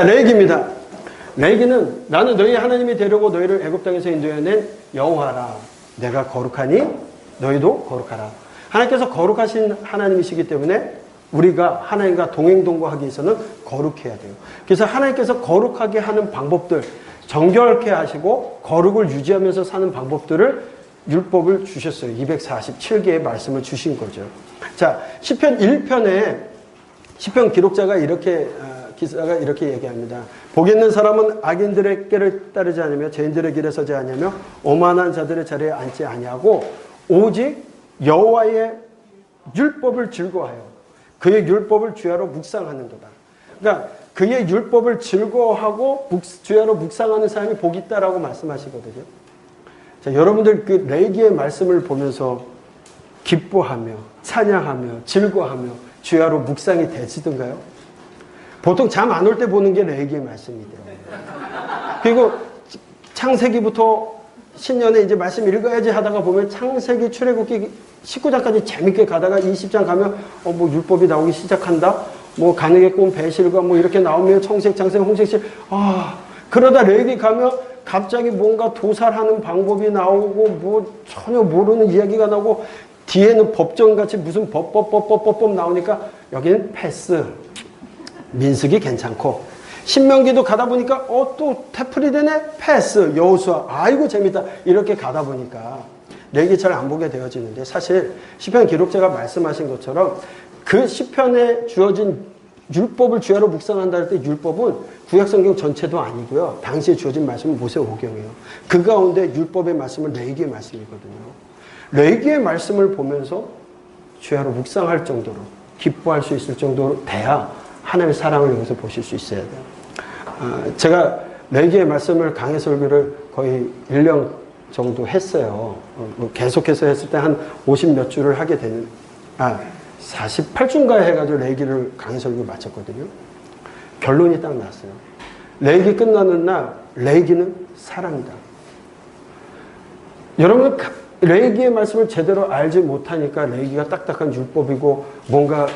자, 레위기입니다. 레위기는 나는 너희 하나님이 되려고 너희를 애굽 땅에서 인도해낸 여호와라. 내가 거룩하니 너희도 거룩하라. 하나님께서 거룩하신 하나님이시기 때문에 우리가 하나님과 동행동거하기 위해서는 거룩해야 돼요. 그래서 하나님께서 거룩하게 하는 방법들, 정결케 하시고 거룩을 유지하면서 사는 방법들을 율법을 주셨어요. 247개의 말씀을 주신 거죠. 자, 시편 1편에 시편 기록자가 기사가 이렇게 얘기합니다. 복 있는 사람은 악인들의 길을 따르지 않으며 죄인들의 길에 서지 않으며 오만한 자들의 자리에 앉지 아니하고 오직 여호와의 율법을 즐거워하여 그의 율법을 주야로 묵상하는도다. 그러니까 그의 율법을 즐거워하고 주야로 묵상하는 사람이 복 있다라고 말씀하시거든요. 자, 여러분들 그 레위기의 말씀을 보면서 기뻐하며 찬양하며 즐거워하며 주야로 묵상이 되시던가요? 보통 잠 안 올 때 보는 게 레위기의 말씀이더라고요. 그리고 창세기부터 신년에 이제 말씀 읽어야지 하다가 보면 창세기 출애굽기 19장까지 재밌게 가다가 20장 가면 뭐 율법이 나오기 시작한다. 뭐 가늠의 꿈, 배실과 뭐 이렇게 나오면 청색, 장색, 홍색실. 그러다 레위기 가면 갑자기 뭔가 도살하는 방법이 나오고 뭐 전혀 모르는 이야기가 나오고 뒤에는 법정같이 무슨 법 나오니까 여기는 패스. 민수기 괜찮고 신명기도 가다 보니까 또 태플이 되네? 패스. 여호수아. 아이고 재밌다. 이렇게 가다 보니까 레위기 잘 안 보게 되어지는데 사실 시편 기록자가 말씀하신 것처럼 그 시편에 주어진 율법을 주야로 묵상한다 할 때 율법은 구약성경 전체도 아니고요. 당시에 주어진 말씀은 모세오경이에요. 그 가운데 율법의 말씀은 레위기의 말씀이거든요. 레위기의 말씀을 보면서 주야로 묵상할 정도로 기뻐할 수 있을 정도로 돼야 하나님의 사랑을 여기서 보실 수 있어야 돼요. 제가 레위기의 말씀을 강해 설교를 거의 1년 정도 했어요. 계속해서 했을 때 한 50 몇 주를 하게 되는 48주인가 해가지고 레위기를 강해 설교 마쳤거든요. 결론이 딱 났어요. 레위기 끝나는 날 레위기는 사랑이다. 여러분 레위기의 말씀을 제대로 알지 못하니까 레위기가 딱딱한 율법이고 뭔가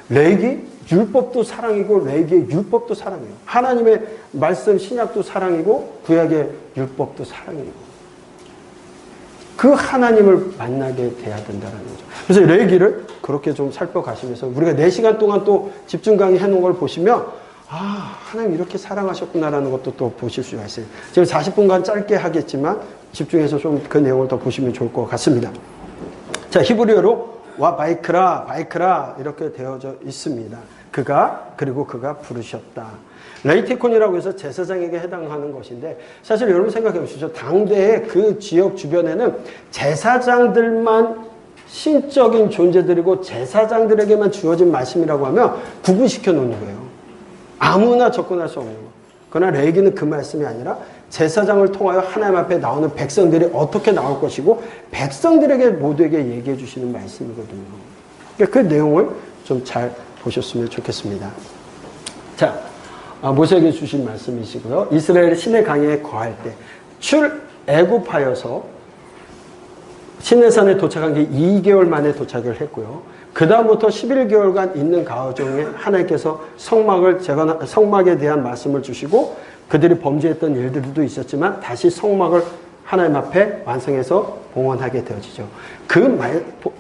레위기 율법도 사랑이고 레위기의 율법도 사랑이에요. 하나님의 말씀 신약도 사랑이고 구약의 율법도 사랑이에요. 그 하나님을 만나게 돼야 된다는 거죠. 그래서 레위기를 그렇게 좀 살펴가시면서 우리가 4시간 동안 또 집중 강의 해놓은 걸 보시면 하나님 이렇게 사랑하셨구나라는 것도 또 보실 수가 있어요. 지금 40분간 짧게 하겠지만 집중해서 좀 그 내용을 더 보시면 좋을 것 같습니다. 자, 히브리어로 와 바이크라 이렇게 되어져 있습니다. 그리고 그가 부르셨다. 레이티콘이라고 해서 제사장에게 해당하는 것인데 사실 여러분 생각해 보시죠. 당대의 그 지역 주변에는 제사장들만 신적인 존재들이고 제사장들에게만 주어진 말씀이라고 하면 구분시켜 놓는 거예요. 아무나 접근할 수 없는 거. 그러나 레위기는 그 말씀이 아니라 제사장을 통하여 하나님 앞에 나오는 백성들이 어떻게 나올 것이고 백성들에게 모두에게 얘기해 주시는 말씀이거든요. 그러니까 그 내용을 좀 잘 보셨으면 좋겠습니다. 자, 모세에게 주신 말씀이시고요. 이스라엘이 시내 강에 거할 때 출애굽하여서 시내산에 도착한 게 2개월 만에 도착을 했고요. 그 다음부터 11개월간 있는 가정에 하나님께서 성막에 대한 말씀을 주시고 그들이 범죄했던 일들도 있었지만 다시 성막을 하나님 앞에 완성해서 봉헌하게 되어지죠.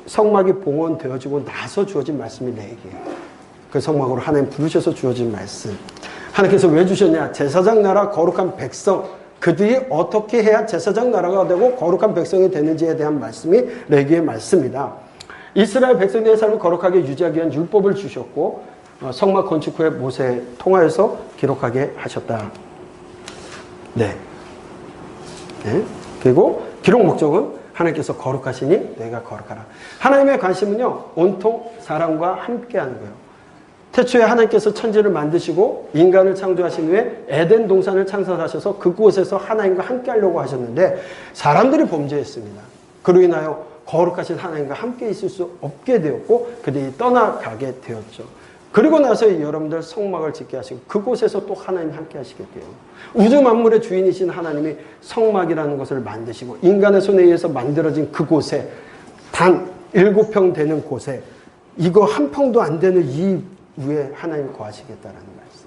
성막이 봉헌되어지고 나서 주어진 말씀이 레위기예요. 그 성막으로 하나님 부르셔서 주어진 말씀. 하나님께서 왜 주셨냐? 제사장 나라 거룩한 백성. 그들이 어떻게 해야 제사장 나라가 되고 거룩한 백성이 되는지에 대한 말씀이 레위기의 말씀이다. 이스라엘 백성들의 삶을 거룩하게 유지하기 위한 율법을 주셨고 성막 건축 후에 모세에 통하여서 기록하게 하셨다. 네. 그리고 기록 목적은 하나님께서 거룩하시니 너희가 거룩하라. 하나님의 관심은요, 온통 사람과 함께하는 거예요. 태초에 하나님께서 천지를 만드시고 인간을 창조하신 후에 에덴 동산을 창설하셔서 그곳에서 하나님과 함께하려고 하셨는데 사람들이 범죄했습니다. 그로 인하여 거룩하신 하나님과 함께 있을 수 없게 되었고 그들이 떠나가게 되었죠. 그리고 나서 여러분들 성막을 짓게 하시고 그곳에서 또 하나님이 함께 하시게 돼요. 우주 만물의 주인이신 하나님이 성막이라는 것을 만드시고 인간의 손에 의해서 만들어진 그곳에 단 7평 되는 곳에 이거 한 평도 안 되는 이 위에 하나님 거하시겠다라는 말씀.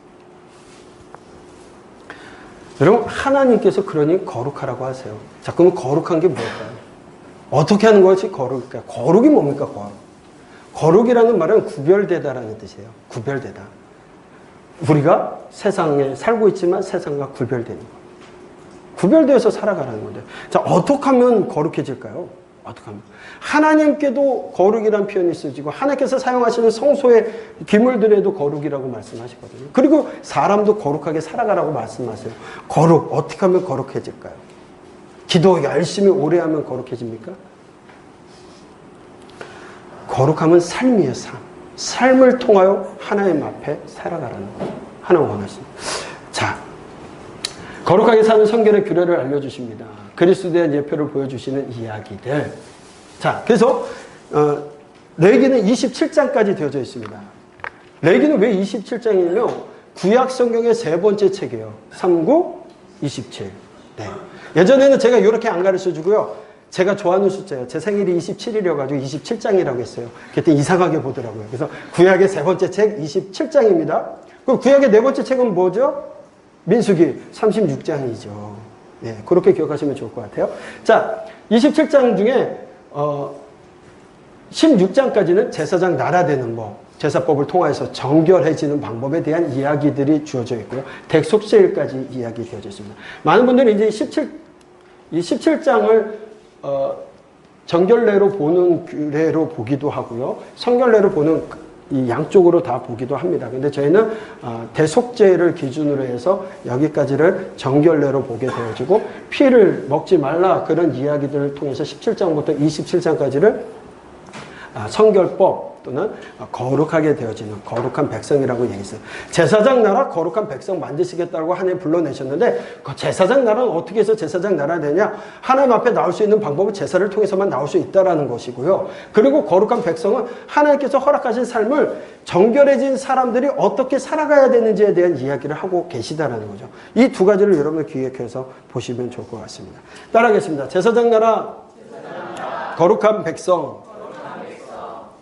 여러분, 하나님께서 그러니 거룩하라고 하세요. 자, 그럼 거룩한 게 뭘까요? 어떻게 하는 것이 거룩일까요? 거룩이 뭡니까, 거룩? 거룩이라는 말은 구별되다라는 뜻이에요. 구별되다. 우리가 세상에 살고 있지만 세상과 구별되는 거. 구별되어서 살아가라는 건데. 자, 어떻게 하면 거룩해질까요? 어떻게 하면? 하나님께도 거룩이라는 표현이 쓰여지고 하나님께서 사용하시는 성소의 기물들에도 거룩이라고 말씀하시거든요. 그리고 사람도 거룩하게 살아가라고 말씀하세요. 거룩, 어떻게 하면 거룩해질까요? 기도 열심히 오래 하면 거룩해집니까? 거룩함은 삶이에요, 삶. 삶을 통하여 하나님 앞에 살아가라는 거예요. 하나님 원하십니다. 자, 거룩하게 사는 성결의 규례를 알려주십니다. 그리스도에 대한 예표를 보여주시는 이야기들. 자, 그래서 레위기는 27장까지 되어져 있습니다. 레위기는 왜 27장이냐면 구약 성경의 세 번째 책이에요. 39, 27. 네. 예전에는 제가 이렇게 안 가르쳐주고요. 제가 좋아하는 숫자예요. 제 생일이 27일이어가지고 27장이라고 했어요. 그때 이상하게 보더라고요. 그래서 구약의 세 번째 책 27장입니다. 그럼 구약의 네 번째 책은 뭐죠? 민수기 36장이죠. 네, 그렇게 기억하시면 좋을 것 같아요. 자, 27장 중에 16장까지는 제사장 나라되는 법, 제사법을 통해서 정결해지는 방법에 대한 이야기들이 주어져 있고요. 대속죄일까지 이야기되어져 있습니다. 많은 분들이 이제 이 17장을 정결례로 보는 규례로 보기도 하고요. 성결례로 보는 이 양쪽으로 다 보기도 합니다. 근데 저희는 대속죄를 기준으로 해서 여기까지를 정결례로 보게 되어지고 피를 먹지 말라 그런 이야기들을 통해서 17장부터 27장까지를 성결법 또는 거룩하게 되어지는 거룩한 백성이라고 얘기했어요. 제사장 나라 거룩한 백성 만드시겠다고 하나님 불러내셨는데 그 제사장 나라는 어떻게 해서 제사장 나라 되냐? 하나님 앞에 나올 수 있는 방법은 제사를 통해서만 나올 수 있다라는 것이고요. 그리고 거룩한 백성은 하나님께서 허락하신 삶을 정결해진 사람들이 어떻게 살아가야 되는지에 대한 이야기를 하고 계시다라는 거죠. 이 두 가지를 여러분 기획해서 보시면 좋을 것 같습니다. 따라하겠습니다. 제사장 나라, 거룩한 백성.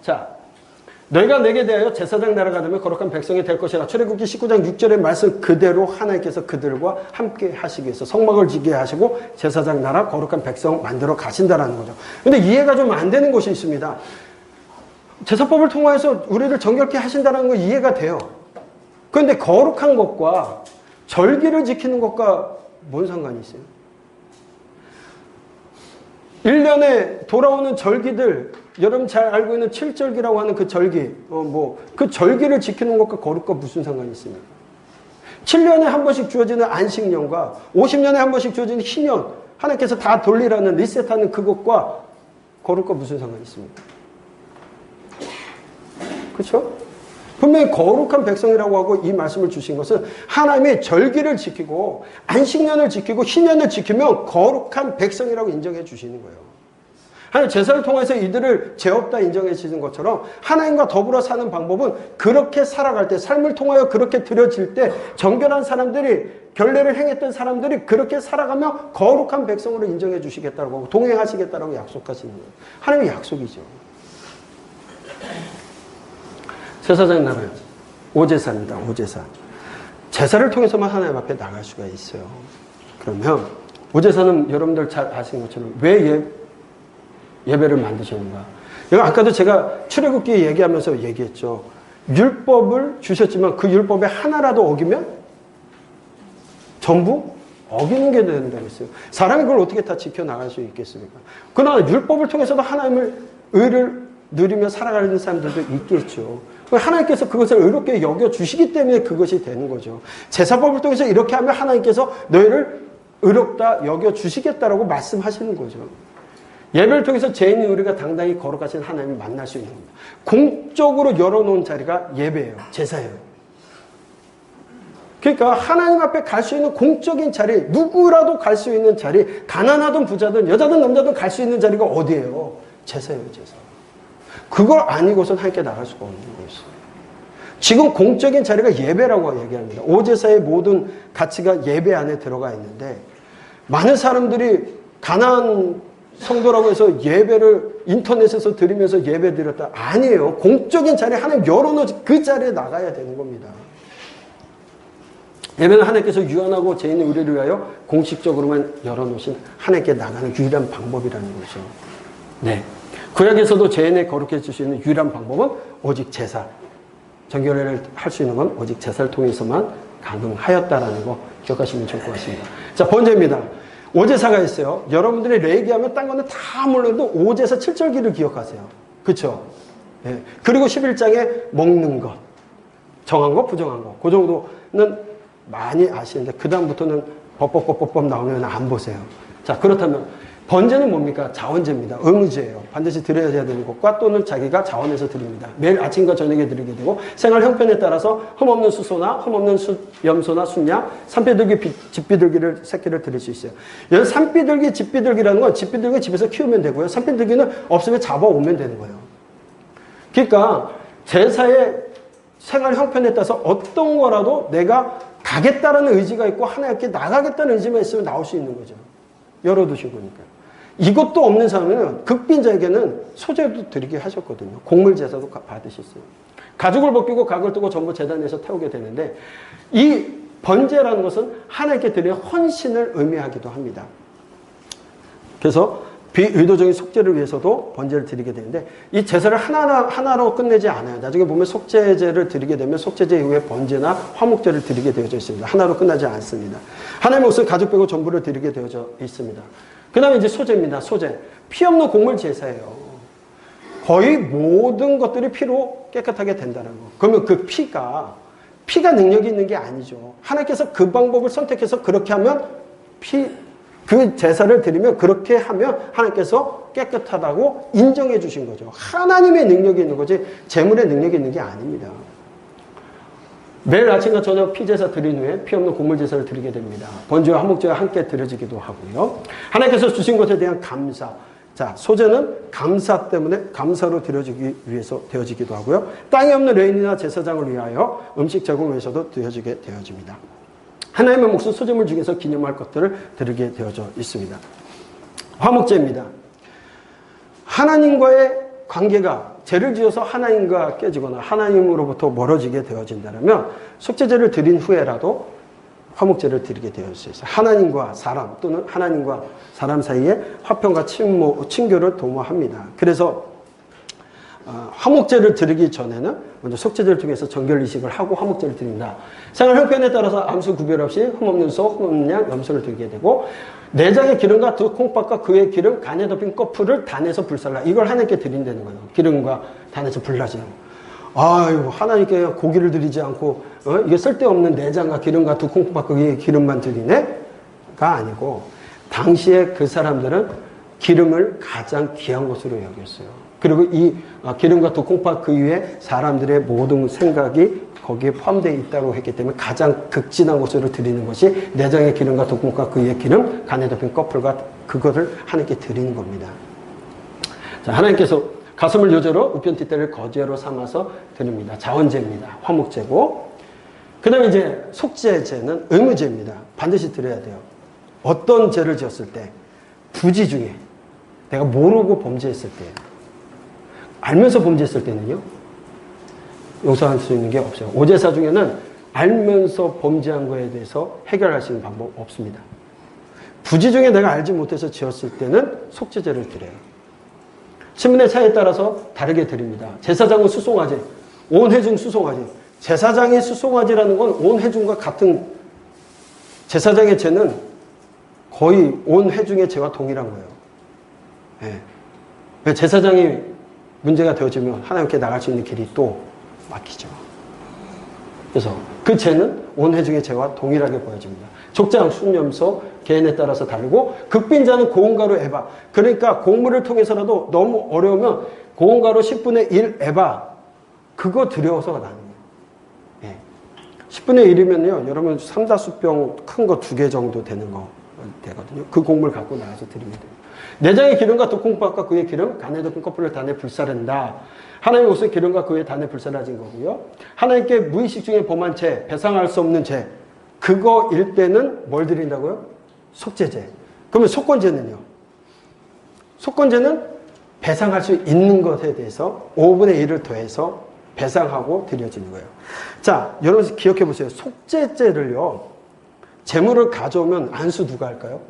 자, 너희가 내게 대하여 제사장 나라가 되면 거룩한 백성이 될 것이라. 출애굽기 19장 6절의 말씀 그대로 하나님께서 그들과 함께 하시기 위해서 성막을 지게 하시고 제사장 나라 거룩한 백성 만들어 가신다라는 거죠. 근데 이해가 좀 안 되는 것이 있습니다. 제사법을 통해서 우리를 정결케 하신다는 거 이해가 돼요. 그런데 거룩한 것과 절기를 지키는 것과 뭔 상관이 있어요? 1년에 돌아오는 절기들, 여러분 잘 알고 있는 칠절기라고 하는 그 절기, 그 절기를 지키는 것과 거룩과 무슨 상관이 있습니까? 7년에 한 번씩 주어지는 안식년과 50년에 한 번씩 주어지는 희년, 하나님께서 다 돌리라는 리셋하는 그것과 거룩과 무슨 상관이 있습니까? 그렇죠? 분명히 거룩한 백성이라고 하고 이 말씀을 주신 것은 하나님의 절기를 지키고 안식년을 지키고 희년을 지키면 거룩한 백성이라고 인정해 주시는 거예요. 하나님 제사를 통해서 이들을 죄 없다 인정해 주시는 것처럼 하나님과 더불어 사는 방법은 그렇게 살아갈 때, 삶을 통하여 그렇게 드려질 때 정결한 사람들이, 결례를 행했던 사람들이 그렇게 살아가며 거룩한 백성으로 인정해 주시겠다고 하고 동행하시겠다고 약속하시는 거예요. 하나님의 약속이죠. 제사장 나라요. 오제사입니다. 오제사. 제사를 통해서만 하나님 앞에 나갈 수가 있어요. 그러면 오제사는 여러분들 잘 아시는 것처럼 왜 예배를 만드셨는가? 이거 아까도 제가 출애굽기 얘기하면서 얘기했죠. 율법을 주셨지만 그 율법에 하나라도 어기면 전부 어기는 게 된다고 했어요. 사람이 그걸 어떻게 다 지켜나갈 수 있겠습니까? 그러나 율법을 통해서도 하나님을 의를 누리며 살아가는 사람들도 있겠죠. 하나님께서 그것을 의롭게 여겨주시기 때문에 그것이 되는 거죠. 제사법을 통해서 이렇게 하면 하나님께서 너희를 의롭다 여겨주시겠다라고 말씀하시는 거죠. 예배를 통해서 죄인인 우리가 당당히 거룩하신 하나님을 만날 수 있는 겁니다. 공적으로 열어놓은 자리가 예배예요. 제사예요. 그러니까 하나님 앞에 갈 수 있는 공적인 자리, 누구라도 갈 수 있는 자리, 가난하든 부자든 여자든 남자든 갈 수 있는 자리가 어디예요? 제사예요. 제사. 그걸 아니고선 함께 나갈 수가 없는 거였어요. 지금 공적인 자리가 예배라고 얘기합니다. 오제사의 모든 가치가 예배 안에 들어가 있는데 많은 사람들이 가난 성도라고 해서 예배를 인터넷에서 드리면서 예배 드렸다. 아니에요. 공적인 자리 하나님 열어놓은 그 자리에 나가야 되는 겁니다. 예배는 하나님께서 유한하고 죄 있는 우리를 위하여 공식적으로만 열어놓으신 하나님께 나가는 유일한 방법이라는 거죠. 네. 구약에서도 죄인을 거룩해 줄 수 있는 유일한 방법은 오직 제사. 정결례를 할 수 있는 건 오직 제사를 통해서만 가능하였다라는 거 기억하시면 좋을 것 같습니다. 자, 번제입니다. 오제사가 있어요. 여러분들이 레위기하면 딴 거는 다 몰라도 오제사 7절기를 기억하세요. 그렇죠? 예. 그리고 11장에 먹는 것. 정한 거, 부정한 거. 그 정도는 많이 아시는데 그 다음부터는 법법 나오면 안 보세요. 자, 그렇다면 번제는 뭡니까? 자원제입니다. 의무제예요. 반드시 드려야 되는 것과 또는 자기가 자원해서 드립니다. 매일 아침과 저녁에 드리게 되고 생활 형편에 따라서 흠없는 수소나 흠없는 염소나 순양, 산비둘기, 집비둘기를 새끼를 드릴 수 있어요. 여기 산비둘기, 집비둘기라는 건 집비둘기 집에서 키우면 되고요. 산비둘기는 없으면 잡아오면 되는 거예요. 그러니까 제사의 생활 형편에 따라서 어떤 거라도 내가 가겠다라는 의지가 있고 하나님께 나가겠다는 의지만 있으면 나올 수 있는 거죠. 열어두신 거니까요. 이것도 없는 사람은 극빈자에게는 소제도 드리게 하셨거든요. 곡물제사도 받으셨어요. 가죽을 벗기고 각을 뜨고 전부 제단에서 태우게 되는데 이 번제라는 것은 하나님께 드리는 헌신을 의미하기도 합니다. 그래서 비의도적인 속죄를 위해서도 번제를 드리게 되는데 이 제사를 하나로 끝내지 않아요. 나중에 보면 속죄제를 드리게 되면 속죄제 이후에 번제나 화목제를 드리게 되어져 있습니다. 하나로 끝나지 않습니다. 하나님의 옷을 가죽 빼고 전부를 드리게 되어져 있습니다. 그 다음에 이제 소제입니다. 소제. 피 없는 곡물 제사예요. 거의 모든 것들이 피로 깨끗하게 된다는 거. 그러면 그 피가 능력이 있는 게 아니죠. 하나님께서 그 방법을 선택해서 그렇게 하면 그 제사를 드리면 그렇게 하면 하나님께서 깨끗하다고 인정해 주신 거죠. 하나님의 능력이 있는 거지 재물의 능력이 있는 게 아닙니다. 매일 아침과 저녁 피제사 드린 후에 피 없는 곡물 제사를 드리게 됩니다. 번제와 화목제와 함께 드려지기도 하고요. 하나님께서 주신 것에 대한 감사. 자, 소제는 감사 때문에 감사로 드려지기 위해서 되어지기도 하고요. 땅에 없는 레인이나 제사장을 위하여 음식 제공을 위해서도 드려지게 되어집니다. 하나님의 몫은 소제물 중에서 기념할 것들을 드리게 되어져 있습니다. 화목제입니다. 하나님과의 관계가 죄를 지어서 하나님과 깨지거나 하나님으로부터 멀어지게 되어진다면 속죄제를 드린 후에라도 화목제를 드리게 되어 있어요. 하나님과 사람 또는 하나님과 사람 사이에 화평과 친교를 도모합니다. 그래서 화목제를 드리기 전에는 먼저 속죄제를 통해서 정결의식을 하고 화목제를 드립니다. 생활 형편에 따라서 암수 구별 없이 흠없는 소, 흠없는 양, 염소를 드리게 되고 내장의 기름과 두 콩밥과 그의 기름, 간에 덮인 커플을 단에서 불살라. 이걸 하나님께 드린다는 거예요. 기름과 단에서 불나지 않고. 아이고 하나님께 고기를 드리지 않고 이게 쓸데없는 내장과 기름과 두 콩밥과 그의 기름만 드리네? 가 아니고 당시에 그 사람들은 기름을 가장 귀한 것으로 여겼어요. 그리고 이 기름과 두 콩밥 그 위에 사람들의 모든 생각이 거기에 포함되어 있다고 했기 때문에 가장 극진한 것으로 드리는 것이 내장의 기름과 두 콩밥 그 위에 기름, 간에 덮인 커플과 그것을 하나님께 드리는 겁니다. 자, 하나님께서 가슴을 요제로 우편띠대를 거제로 삼아서 드립니다. 자원제입니다. 화목제고. 그 다음에 이제 속죄제는 의무제입니다. 반드시 드려야 돼요. 어떤 죄를 지었을 때, 부지 중에 내가 모르고 범죄했을 때, 알면서 범죄했을 때는요, 용서할 수 있는 게 없어요. 오제사 중에는 알면서 범죄한 거에 대해서 해결할 수 있는 방법 없습니다. 부지 중에 내가 알지 못해서 지었을 때는 속죄제를 드려요. 신분의 차이에 따라서 다르게 드립니다. 제사장은 수송아지, 온 회중 수송아지. 제사장이 수송아지라는 건 온 회중과 같은, 제사장의 죄는 거의 온 회중의 죄와 동일한 거예요. 예. 제사장이 문제가 되어지면 하나님께 나갈 수 있는 길이 또 막히죠. 그래서 그 죄는 온 회중의 죄와 동일하게 보여집니다. 족장, 순염소, 개인에 따라서 다르고 극빈자는 고온가루 에바. 그러니까 곡물을 통해서라도 너무 어려우면 고온가루 10분의 1 에바 그거 드려서가 나는 거예요. 예. 10분의 1이면요 여러분 삼다수병 큰 거 2개 정도 되는 거 되거든요. 그 곡물 갖고 나가서 드리면 돼요. 내장의 기름과 두 콩밥과 그의 기름, 간에 덮인 커플을 단에 불사른다. 하나님의 옷은 기름과 그의 단에 불사라진 거고요. 하나님께 무의식 중에 범한 죄, 배상할 수 없는 죄, 그거일 때는 뭘 드린다고요? 속죄제. 그러면 속건제는요? 속건제는 배상할 수 있는 것에 대해서 5분의 1을 더해서 배상하고 드려지는 거예요. 자, 여러분 기억해 보세요. 속죄제를요, 제물을 가져오면 안수 누가 할까요?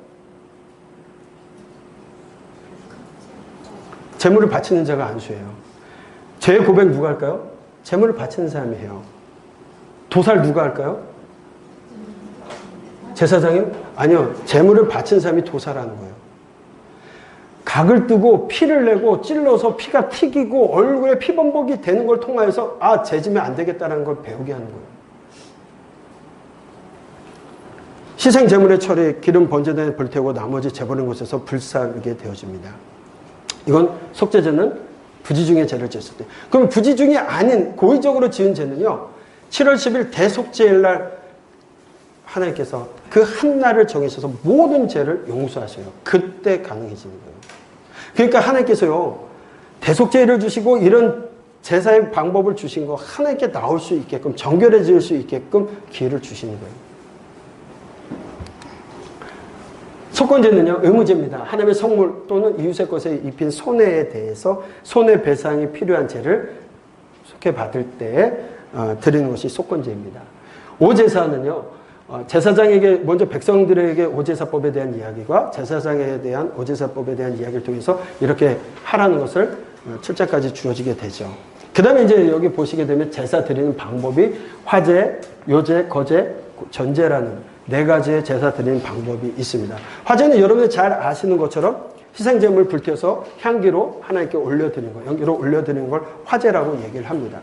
제물을 바치는 자가 안수해요. 죄 고백 누가 할까요? 제물을 바치는 사람이 해요. 도살 누가 할까요? 제사장이요? 아니요. 제물을 바친 사람이 도살하는 거예요. 각을 뜨고 피를 내고 찔러서 피가 튀기고 얼굴에 피범벅이 되는 걸 통하여서 아, 죄지면 안 되겠다는 걸 배우게 하는 거예요. 희생 제물의 철에 기름 번제단에 불태우고 나머지 재버린 곳에서 불사르게 되어집니다. 이건 속죄제는 부지 중에 죄를 졌을 때. 그럼 부지 중에 아닌 고의적으로 지은 죄는요, 7월 10일 대속죄일 날 하나님께서 그 한 날을 정해셔서 모든 죄를 용서하셔요. 그때 가능해지는 거예요. 그러니까 하나님께서요, 대속죄를 주시고 이런 제사의 방법을 주신 거 하나님께 나올 수 있게끔, 정결해질 수 있게끔 기회를 주시는 거예요. 속건제는요, 의무제입니다. 하나님의 성물 또는 이웃의 것에 입힌 손해에 대해서 손해배상이 필요한 죄를 속해받을 때 드리는 것이 속건제입니다. 오제사는요, 제사장에게 먼저 백성들에게 오제사법에 대한 이야기와 제사장에 대한 오제사법에 대한 이야기를 통해서 이렇게 하라는 것을 7장까지 주어지게 되죠. 그 다음에 이제 여기 보시게 되면 제사 드리는 방법이 화제, 요제, 거제, 전제라는 4가지의 제사 드리는 방법이 있습니다. 화제는 여러분이 잘 아시는 것처럼 희생제물 불태워서 향기로 하나님께 올려드리는 거, 향기로 올려드리는 걸 화제라고 얘기를 합니다.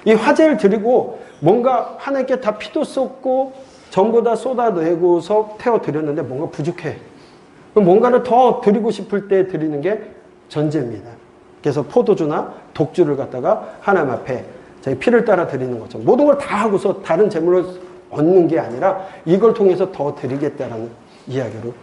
이 화제를 드리고 뭔가 하나님께 다 피도 쏟고 전부 다 쏟아내고서 태워드렸는데 뭔가 부족해. 뭔가를 더 드리고 싶을 때 드리는 게 전제입니다. 그래서 포도주나 독주를 갖다가 하나님 앞에 저희 피를 따라 드리는 것처럼 모든 걸 다 하고서 다른 제물을 얻는 게 아니라 이걸 통해서 더 드리겠다라는 이야기로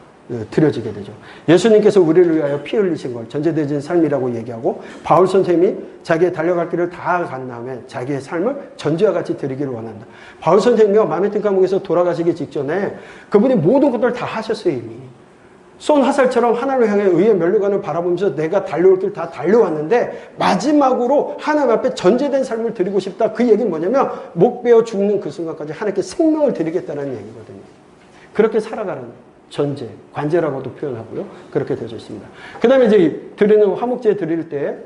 드려지게 되죠. 예수님께서 우리를 위하여 피 흘리신 걸 전제되어진 삶이라고 얘기하고, 바울 선생님이 자기의 달려갈 길을 다 간 다음에 자기의 삶을 전제와 같이 드리기를 원한다. 바울 선생님이요, 마메틴 감옥에서 돌아가시기 직전에 그분이 모든 것들을 다 하셨어요. 이미 쏜 화살처럼 하나님을 향해 의의 면류관을 바라보면서 내가 달려올 길 다 달려왔는데 마지막으로 하나님 앞에 전제된 삶을 드리고 싶다. 그 얘기는 뭐냐면 목 베어 죽는 그 순간까지 하나님께 생명을 드리겠다는 얘기거든요. 그렇게 살아가는 전제, 관제라고도 표현하고요. 그렇게 되어져 있습니다. 그 다음에 이제 드리는 화목제 드릴 때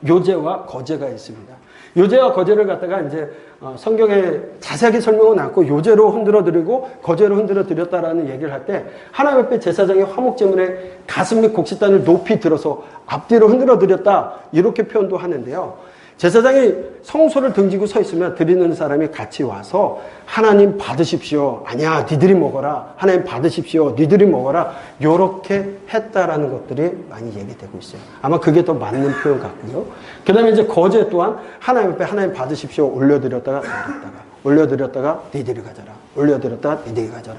요제와 거제가 있습니다. 요제와 거제를 갖다가 이제 성경에 자세하게 설명은 않고 요제로 흔들어 드리고 거제로 흔들어 드렸다라는 얘기를 할 때 하나님 앞에 제사장이 화목제물에 가슴 및 곡식단을 높이 들어서 앞뒤로 흔들어 드렸다, 이렇게 표현도 하는데요. 제사장이 성소를 등지고 서 있으면 드리는 사람이 같이 와서 하나님 받으십시오. 아니야, 니들이 먹어라. 하나님 받으십시오. 니들이 먹어라. 이렇게 했다라는 것들이 많이 얘기되고 있어요. 아마 그게 더 맞는 표현 같고요. 그 다음에 이제 거제 또한 하나님 앞에 하나님 받으십시오. 올려드렸다가 올려드렸다가 니들이 가져라. 올려드렸다가 니들이 가져라.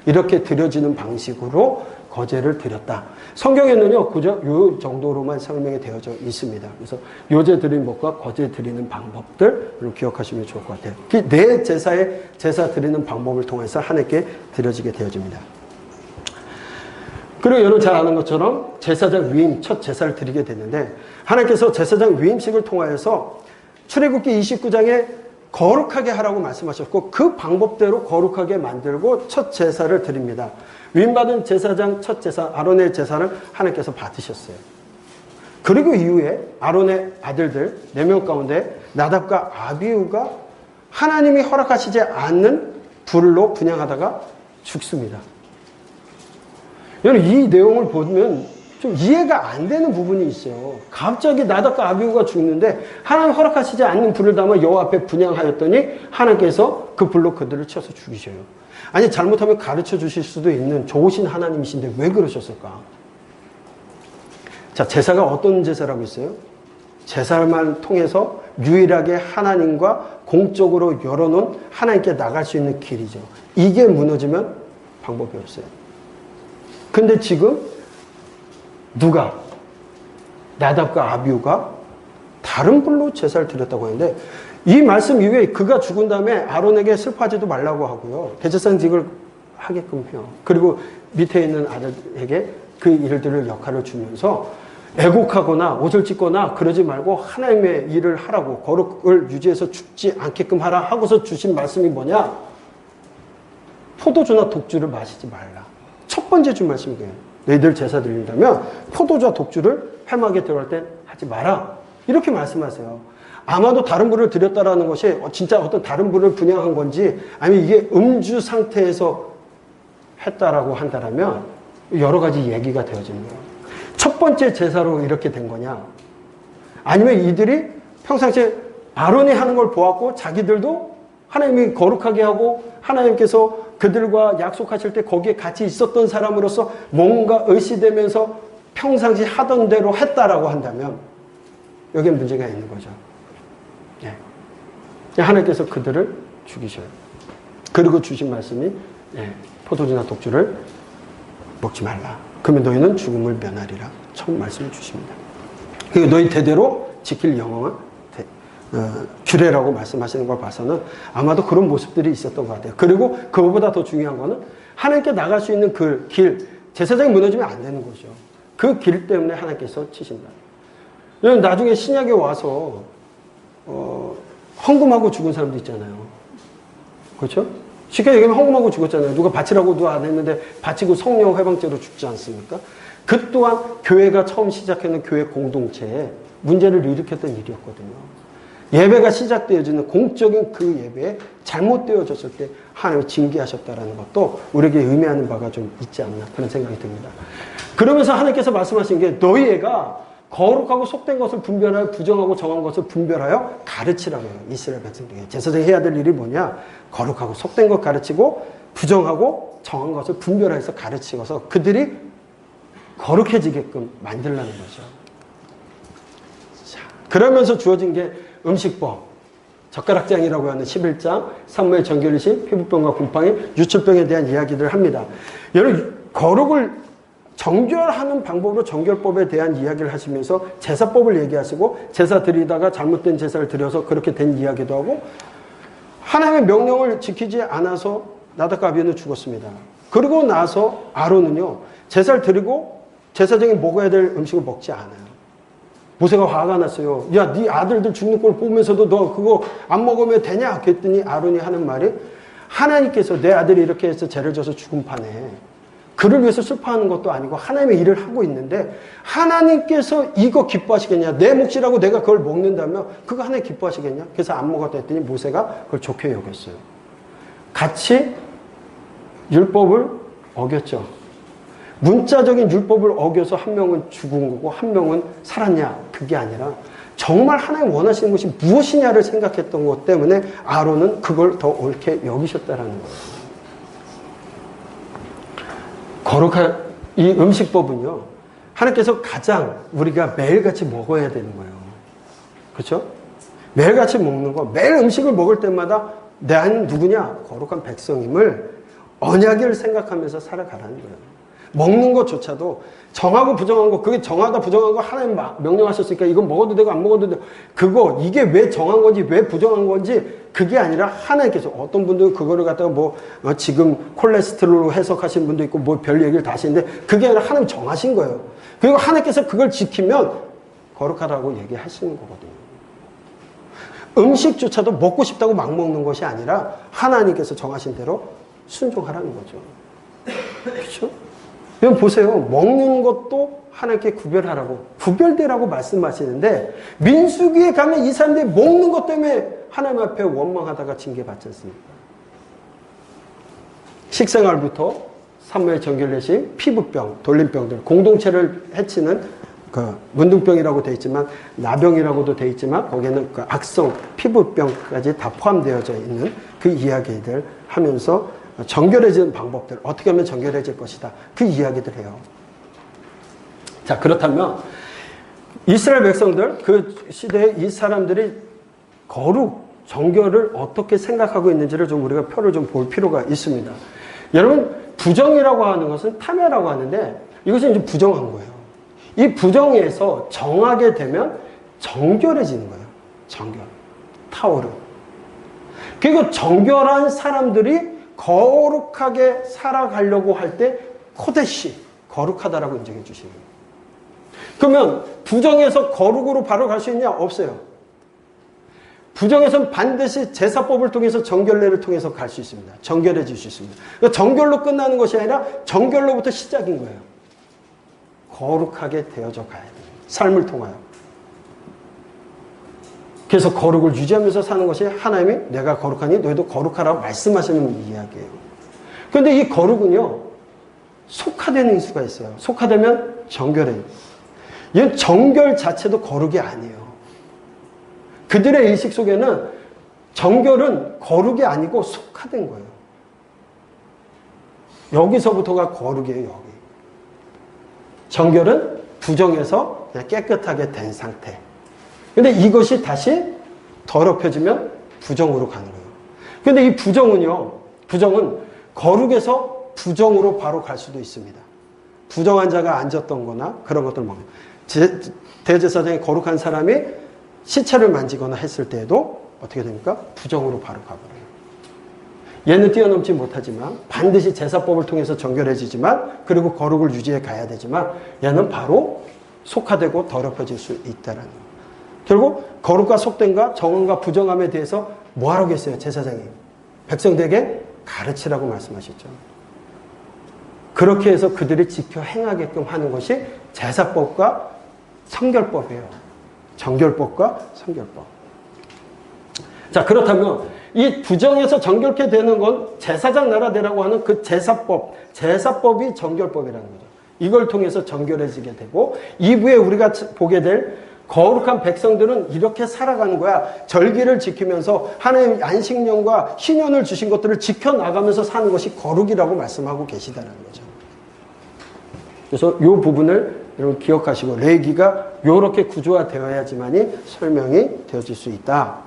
이렇게 드려지는 방식으로 거제를 드렸다. 성경에는요, 그저 요 정도로만 설명이 되어져 있습니다. 그래서 요제 드리는 법과 거제 드리는 방법들을 기억하시면 좋을 것 같아요. 내 제사에 제사 드리는 방법을 통해서 하나님께 드려지게 되어집니다. 그리고 여러분 잘 아는 것처럼 제사장 위임, 첫 제사를 드리게 되는데 하나님께서 제사장 위임식을 통하여서 출애굽기 29장에 거룩하게 하라고 말씀하셨고 그 방법대로 거룩하게 만들고 첫 제사를 드립니다. 위임받은 제사장 첫 제사, 아론의 제사를 하나님께서 받으셨어요. 그리고 이후에 아론의 아들들 4명 가운데 나답과 아비후가 하나님이 허락하시지 않는 불로 분향하다가 죽습니다. 여러분 이 내용을 보면 좀 이해가 안 되는 부분이 있어요. 갑자기 나답과 아비후가 죽는데 하나님 허락하시지 않는 불을 담아 여호와 앞에 분향하였더니 하나님께서 그 불로 그들을 쳐서 죽이셔요. 아니 잘못하면 가르쳐 주실 수도 있는 좋으신 하나님이신데 왜 그러셨을까? 자, 제사가 어떤 제사라고 했어요? 제사만 통해서 유일하게 하나님과 공적으로 열어놓은 하나님께 나갈 수 있는 길이죠. 이게 무너지면 방법이 없어요. 근데 지금 누가? 나답과 아비후가 다른 불로 제사를 드렸다고 하는데 이 말씀 이후에 그가 죽은 다음에 아론에게 슬퍼하지도 말라고 하고요. 대제사장직을 하게끔 해요. 그리고 밑에 있는 아들에게 그 일들을 역할을 주면서 애곡하거나 옷을 찢거나 그러지 말고 하나님의 일을 하라고, 거룩을 유지해서 죽지 않게끔 하라 하고서 주신 말씀이 뭐냐? 포도주나 독주를 마시지 말라. 첫 번째 준 말씀이 그래요. 너희들 제사 드린다면 포도주와 독주를 회막에 들어갈 때 하지 마라. 이렇게 말씀하세요. 아마도 다른 분을 드렸다라는 것이 진짜 어떤 다른 분을 분양한 건지, 아니면 이게 음주 상태에서 했다라고 한다라면 여러 가지 얘기가 되어지는 거예요. 첫 번째 제사로 이렇게 된 거냐? 아니면 이들이 평상시에 아론이 하는 걸 보았고 자기들도 하나님이 거룩하게 하고 하나님께서 그들과 약속하실 때 거기에 같이 있었던 사람으로서 뭔가 의시되면서 평상시 하던 대로 했다라고 한다면 여기에 문제가 있는 거죠. 예. 하나님께서 그들을 죽이셔요. 그리고 주신 말씀이 포도주나 독주를 먹지 말라. 그러면 너희는 죽음을 면하리라. 처음 말씀을 주십니다. 그리고 너희 대대로 지킬 영원한 규례라고 말씀하시는 걸 봐서는 아마도 그런 모습들이 있었던 것 같아요. 그리고 그거보다 더 중요한 거는 하나님께 나갈 수 있는 그 길, 제사장이 무너지면 안 되는 거죠. 그 길 때문에 하나님께서 치신다. 여러분 나중에 신약에 와서 헌금하고 죽은 사람도 있잖아요. 그렇죠? 쉽게 얘기하면 헌금하고 죽었잖아요. 누가 바치라고도 안 했는데 바치고 성령 회방죄로 죽지 않습니까? 그 또한 교회가 처음 시작하는 교회 공동체에 문제를 일으켰던 일이었거든요. 예배가 시작되어지는 공적인 그 예배에 잘못되어졌을 때 하나님이 징계하셨다는 것도 우리에게 의미하는 바가 좀 있지 않나 그런 생각이 듭니다. 그러면서 하나님께서 말씀하신 게 너희 애가 거룩하고 속된 것을 분별하여 부정하고 정한 것을 분별하여 가르치라고 해요. 이스라엘 백성들에게. 제사장이 해야 될 일이 뭐냐? 거룩하고 속된 것 가르치고 부정하고 정한 것을 분별해서 가르치고서 그들이 거룩해지게끔 만들라는 거죠. 자, 그러면서 주어진 게 음식법, 젓가락장이라고 하는 11장, 산모의 정결의식, 피부병과 곰팡이, 유출병에 대한 이야기들을 합니다. 여러분 거룩을 정결하는 방법으로 정결법에 대한 이야기를 하시면서 제사법을 얘기하시고 제사 드리다가 잘못된 제사를 드려서 그렇게 된 이야기도 하고 하나님의 명령을 지키지 않아서 나답과 아비후는 죽었습니다. 그리고 나서 아론은요 제사를 드리고 제사장이 먹어야 될 음식을 먹지 않아요. 모세가 화가 났어요. 야, 네 아들들 죽는 걸 보면서도 너 그거 안 먹으면 되냐? 그랬더니 아론이 하는 말이 하나님께서 내 아들이 이렇게 해서 죄를 져서 죽은 판에 그를 위해서 슬퍼하는 것도 아니고 하나님의 일을 하고 있는데 하나님께서 이거 기뻐하시겠냐? 내 몫이라고 내가 그걸 먹는다면 그거 하나님 기뻐하시겠냐? 그래서 안 먹었다 했더니 모세가 그걸 좋게 여겼어요. 같이 율법을 어겼죠. 문자적인 율법을 어겨서 한 명은 죽은 거고 한 명은 살았냐? 그게 아니라 정말 하나님 원하시는 것이 무엇이냐를 생각했던 것 때문에 아론은 그걸 더 옳게 여기셨다라는 거예요. 거룩한 이 음식법은요, 하나님께서 가장 우리가 매일같이 먹어야 되는 거예요. 그렇죠? 매일같이 먹는 거, 매일 음식을 먹을 때마다 나는 누구냐? 거룩한 백성임을 언약을 생각하면서 살아가라는 거예요. 먹는 것조차도 정하고 부정한 거, 그게 정하다 부정한 거 하나님 명령하셨으니까 이건 먹어도 되고 안 먹어도 되고 그거 이게 왜 정한 건지 왜 부정한 건지 그게 아니라 하나님께서 어떤 분들은 그거를 갖다가 지금 콜레스테롤로 해석하시는 분도 있고 별 얘기를 다 하시는데 그게 아니라 하나님 정하신 거예요. 그리고 하나님께서 그걸 지키면 거룩하다고 얘기하시는 거거든요. 음식조차도 먹고 싶다고 막 먹는 것이 아니라 하나님께서 정하신 대로 순종하라는 거죠. 그렇죠? 여러분 보세요. 먹는 것도 하나님께 구별하라고 구별되라고 말씀하시는데 민수기에 가면 이 사람들이 먹는 것 때문에 하나님 앞에 원망하다가 징계받지 않습니까? 식생활부터 산모의 정결례식, 피부병, 돌림병들, 공동체를 해치는 그 문둥병이라고 되어 있지만 나병이라고도 되어 있지만 거기에는 그 악성 피부병까지 다 포함되어져 있는 그 이야기들 하면서 정결해지는 방법들, 어떻게 하면 정결해질 것이다. 그 이야기들 해요. 자, 그렇다면 이스라엘 백성들, 그 시대에 이 사람들이 거룩, 정결을 어떻게 생각하고 있는지를 좀 우리가 표를 좀 볼 필요가 있습니다. 여러분, 부정이라고 하는 것은 탐해라고 하는데 이것은 이제 부정한 거예요. 이 부정에서 정하게 되면 정결해지는 거예요. 정결. 타오르. 그리고 정결한 사람들이 거룩하게 살아가려고 할 때 코데시, 거룩하다라고 인정해 주시는 거예요. 그러면 부정에서 거룩으로 바로 갈 수 있냐? 없어요. 부정에서는 반드시 제사법을 통해서 정결례를 통해서 갈 수 있습니다. 정결해질 수 있습니다. 그러니까 정결로 끝나는 것이 아니라 정결로부터 시작인 거예요. 거룩하게 되어져 가야 돼요. 삶을 통하여. 그래서 거룩을 유지하면서 사는 것이 하나님이 내가 거룩하니 너희도 거룩하라고 말씀하시는 이야기예요. 그런데 이 거룩은요, 속화되는 수가 있어요. 속화되면 정결해요. 이건 정결 자체도 거룩이 아니에요. 그들의 의식 속에는 정결은 거룩이 아니고 속화된 거예요. 여기서부터가 거룩이에요, 여기. 정결은 부정에서 그냥 깨끗하게 된 상태. 근데 이것이 다시 더럽혀지면 부정으로 가는 거예요. 근데 이 부정은요, 부정은 거룩에서 부정으로 바로 갈 수도 있습니다. 부정한 자가 앉았던 거나 그런 것들 뭐 대제사장이 거룩한 사람이 시체를 만지거나 했을 때에도 어떻게 됩니까? 부정으로 바로 가버려요. 얘는 뛰어넘지 못하지만 반드시 제사법을 통해서 정결해지지만 그리고 거룩을 유지해 가야 되지만 얘는 바로 속화되고 더럽혀질 수 있다는 거예요. 결국 거룩과 속됨과 정함과 부정함에 대해서 뭐 하라고 했어요? 제사장이 백성들에게 가르치라고 말씀하셨죠. 그렇게 해서 그들이 지켜 행하게끔 하는 것이 제사법과 성결법이에요. 정결법과 성결법. 자, 그렇다면 이 부정에서 정결케 되는 건 제사장 나라 되라고 하는 그 제사법이 정결법이라는 거죠. 이걸 통해서 정결해지게 되고 2부에 우리가 보게 될 거룩한 백성들은 이렇게 살아가는 거야. 절기를 지키면서 하나님 안식년과 신년을 주신 것들을 지켜나가면서 사는 것이 거룩이라고 말씀하고 계시다는 거죠. 그래서 이 부분을 여러분 기억하시고 레위기가 이렇게 구조화되어야지만이 설명이 되어질 수 있다.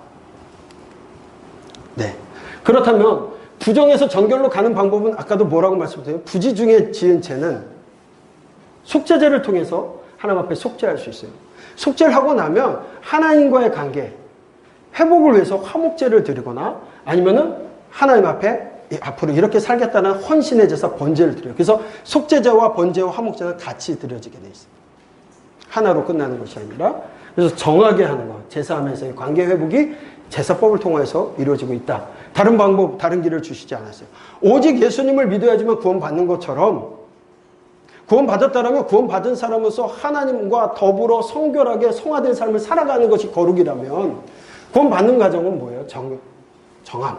네. 그렇다면 부정에서 정결로 가는 방법은 아까도 뭐라고 말씀드렸어요? 부지 중에 지은 죄는 속죄제를 통해서 하나님 앞에 속죄할 수 있어요. 속죄를 하고 나면 하나님과의 관계, 회복을 위해서 화목제를 드리거나 아니면은 하나님 앞에 앞으로 이렇게 살겠다는 헌신의 제사 번제를 드려요. 그래서 속죄제와 번제와 화목제는 같이 드려지게 돼 있어요. 하나로 끝나는 것이 아니라 그래서 정하게 하는 것, 제사하면서의 관계 회복이 제사법을 통해서 이루어지고 있다. 다른 방법, 다른 길을 주시지 않았어요. 오직 예수님을 믿어야지만 구원받는 것처럼 구원받았다면 구원받은 사람으로서 하나님과 더불어 성결하게 성화된 삶을 살아가는 것이 거룩이라면 구원받는 과정은 뭐예요? 정함.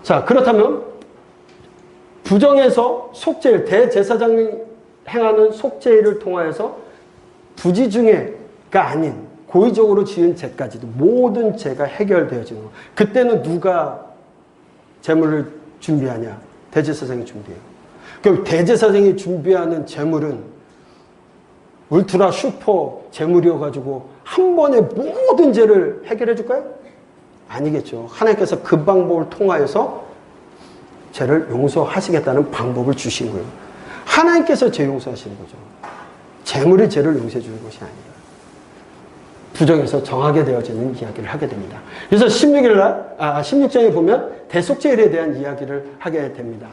자, 그렇다면 부정에서 속죄일, 대제사장이 행하는 속죄일을 통하여서 부지 중에가 아닌 고의적으로 지은 죄까지도 모든 죄가 해결되어지는 거. 그때는 누가 제물을 준비하냐? 대제사장이 준비해요. 그럼 대제사장이 준비하는 제물은 울트라 슈퍼 제물이어가지고 한 번에 모든 죄를 해결해 줄까요? 아니겠죠. 하나님께서 그 방법을 통하여서 죄를 용서하시겠다는 방법을 주신 거예요. 하나님께서 죄 용서하시는 거죠. 제물이 죄를 용서해 주는 것이 아니라 부정에서 정하게 되어지는 이야기를 하게 됩니다. 그래서 16장에 보면 대속죄일에 대한 이야기를 하게 됩니다.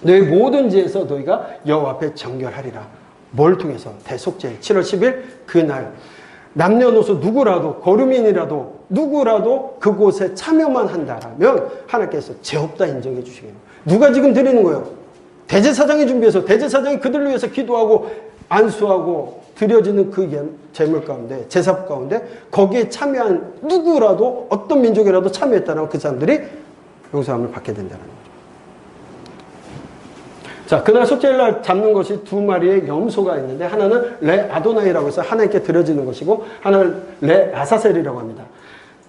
너희 모든 죄에서 너희가 여호와 앞에 정결하리라. 뭘 통해서? 대속죄일 7월 10일 그날 남녀노소 누구라도 거류민이라도 누구라도 그곳에 참여만 한다라면 하나님께서 죄 없다 인정해 주시겠네요. 누가 지금 드리는 거예요? 대제사장이 준비해서 대제사장이 그들을 위해서 기도하고 안수하고 드려지는 그 제물 가운데 제사 가운데 거기에 참여한 누구라도 어떤 민족이라도 참여했다면 그 사람들이 용서함을 받게 된다는 거죠. 자, 그날 속죄일날 잡는 것이 두 마리의 염소가 있는데 하나는 레 아도나이라고 해서 하나님께 드려지는 것이고 하나는 레 아사셀이라고 합니다.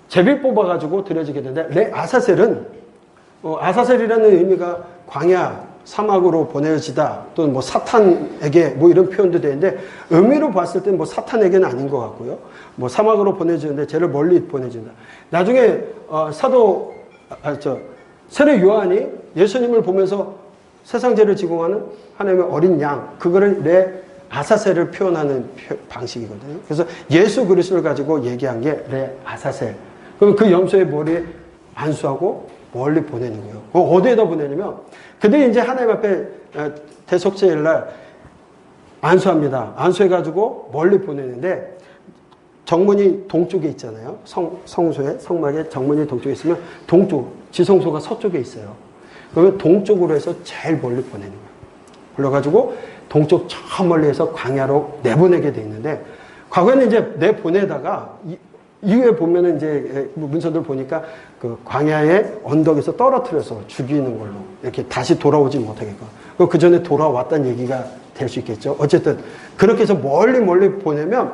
제비 뽑아가지고 드려지게 되는데 레 아사셀은 아사셀이라는 의미가 광야 사막으로 보내지다 또는 뭐 사탄에게 뭐 이런 표현도 되는데 의미로 봤을 때는 뭐 사탄에게는 아닌 것 같고요. 뭐 사막으로 보내주는데 쟤를 멀리 보내준다. 나중에 세례 요한이 예수님을 보면서 세상 죄를 지공하는 하나님의 어린 양, 그거를 레 아사셀을 표현하는 방식이거든요. 그래서 예수 그리스도를 가지고 얘기한 게 레 아사셀. 그럼 그 염소의 머리에 안수하고 멀리 보내는 거예요. 어디에다 보내냐면 그들이 이제 하나님 앞에 대속죄일날 안수합니다. 안수해가지고 멀리 보내는데 정문이 동쪽에 있잖아요. 성소에, 성막에 정문이 동쪽에 있으면 동쪽, 지성소가 서쪽에 있어요. 그러면 동쪽으로 해서 제일 멀리 보내는 거예요. 불러가지고 동쪽 저 멀리에서 광야로 내보내게 돼 있는데, 과거에는 이제 내보내다가 이후에 보면은 이제 문서들 보니까 그 광야의 언덕에서 떨어뜨려서 죽이는 걸로 이렇게 다시 돌아오지 못하게끔. 그 전에 돌아왔다는 얘기가 될 수 있겠죠. 어쨌든 그렇게 해서 멀리 보내면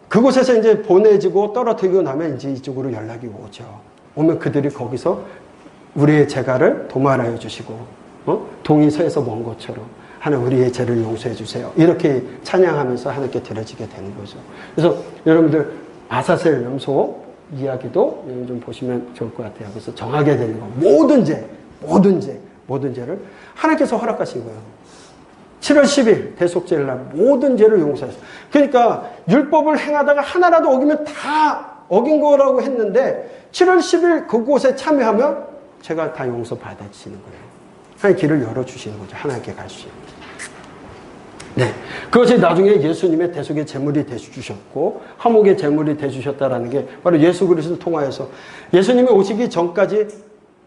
그곳에서 이제 보내지고 떨어뜨리고 나면 이제 이쪽으로 연락이 오죠. 오면 그들이 거기서 우리의 죄가를 도말하여 주시고, 동이 서에서 먼 것처럼 하나님 우리의 죄를 용서해 주세요. 이렇게 찬양하면서 하나님께 드려지게 되는 거죠. 그래서 여러분들 아사셀 염소 이야기도 좀 보시면 좋을 것 같아요. 그래서 정하게 되는 거. 모든 죄를 하나님께서 허락하신 거예요. 7월 10일 대속죄를 날 모든 죄를 용서하셨어요. 그러니까 율법을 행하다가 하나라도 어기면 다 어긴 거라고 했는데 7월 10일 그곳에 참여하면 제가 다 용서받아지는 거예요. 하나님 길을 열어주시는 거죠. 하나님께 갈 수 있는. 네. 그것이 나중에 예수님의 대속의 제물이 되주셨고 화목의 제물이 되주셨다라는 게 바로 예수 그리스도를 통하여서 예수님이 오시기 전까지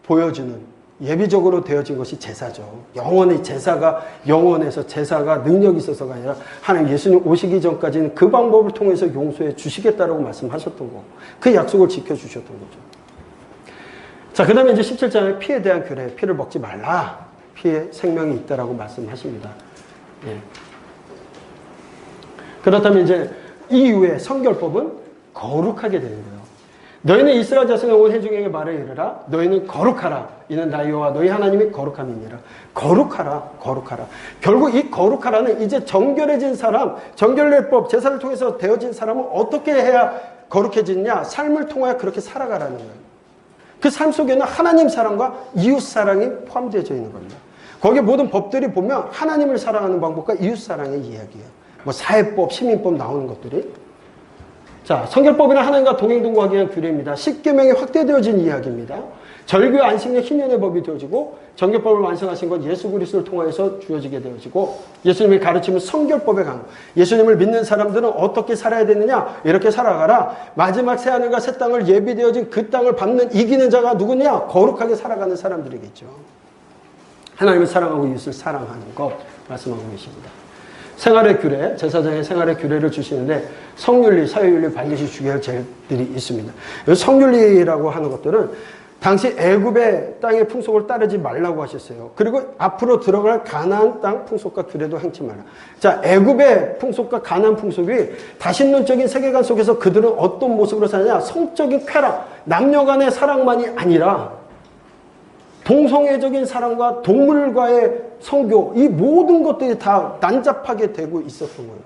보여주는 예비적으로 되어진 것이 제사죠. 영원히 제사가 영원해서 제사가 능력이 있어서가 아니라 하나님 예수님 오시기 전까지는 그 방법을 통해서 용서해 주시겠다라고 말씀하셨던 거고 그 약속을 지켜주셨던 거죠. 자, 그 다음에 이제 17장에 피에 대한 규례, 피를 먹지 말라. 피에 생명이 있다라고 말씀하십니다. 예. 그렇다면 이제 이후에 성결법은 거룩하게 되는 거예요. 너희는 이스라엘 자손의 온 회중에게 말을 이르라. 너희는 거룩하라. 이는 나 여호와 너희 하나님이 거룩함이니라. 거룩하라. 결국 이 거룩하라는 이제 정결해진 사람, 정결례법, 제사를 통해서 되어진 사람은 어떻게 해야 거룩해지느냐? 삶을 통하여 그렇게 살아가라는 거예요. 그 삶 속에는 하나님 사랑과 이웃 사랑이 포함되어져 있는 겁니다. 거기에 모든 법들이 보면 하나님을 사랑하는 방법과 이웃 사랑의 이야기예요. 뭐 사회법, 시민법 나오는 것들이. 자, 성결법이나 하나님과 동행동거하기 위한 규례입니다. 10계명이 확대되어진 이야기입니다. 절규, 안식년, 희년의 법이 되어지고 정결법을 완성하신 건 예수 그리스도를 통하여서 주어지게 되어지고 예수님의 가르침은 성결법에 간 거. 예수님을 믿는 사람들은 어떻게 살아야 되느냐? 이렇게 살아가라. 마지막 새하늘과 새 땅을 예비되어진 그 땅을 밟는 이기는 자가 누구냐? 거룩하게 살아가는 사람들이겠죠. 하나님을 사랑하고 이웃을 사랑하는 것 말씀하고 계십니다. 생활의 규례, 제사장의 생활의 규례를 주시는데 성윤리, 사회윤리 반드시 주의할 죄들이 있습니다. 성윤리라고 하는 것들은 당시 애굽의 땅의 풍속을 따르지 말라고 하셨어요. 그리고 앞으로 들어갈 가나안 땅 풍속과 규례도 행치 말라. 자, 애굽의 풍속과 가나안 풍속이 다신론적인 세계관 속에서 그들은 어떤 모습으로 사느냐? 성적인 쾌락, 남녀 간의 사랑만이 아니라 동성애적인 사랑과 동물과의 성교, 이 모든 것들이 다 난잡하게 되고 있었던 거예요.